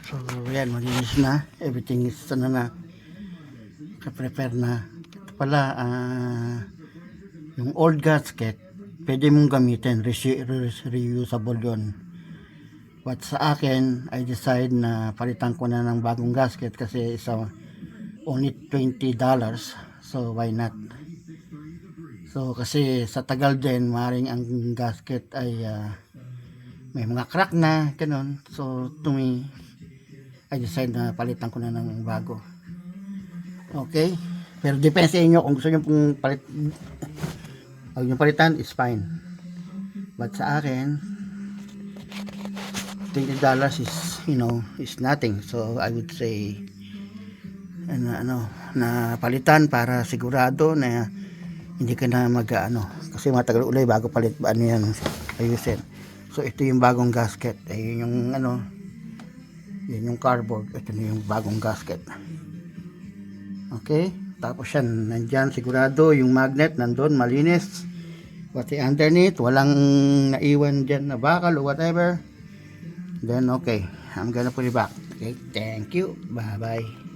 So yan, malinis na, everything is ano na, prepare na. Ito pala yung old gasket pwede mong gamitin, reusable yun. But sa akin, I decide na palitan ko na ng bagong gasket kasi isa only $20, so why not. So kasi sa tagal din maring ang gasket ay may mga crack na ganun. So to me, I decide na palitan ko na ng bago. Okay, pero depende sa inyo kung gusto nyo pong yung palitan is fine, but sa akin $20 is, you know, is nothing. So I would say na palitan para sigurado na hindi ka na kasi matagal ulay bago palit yan ayusin. So ito yung bagong gasket, ayun yung yun yung cardboard, ito na yung bagong gasket. Okay, tapos yan nandyan sigurado yung magnet nandun malinis, pati underneath walang naiwan dyan na bakal or whatever. Then okay, I'm gonna put it back. Okay, thank you, bye bye.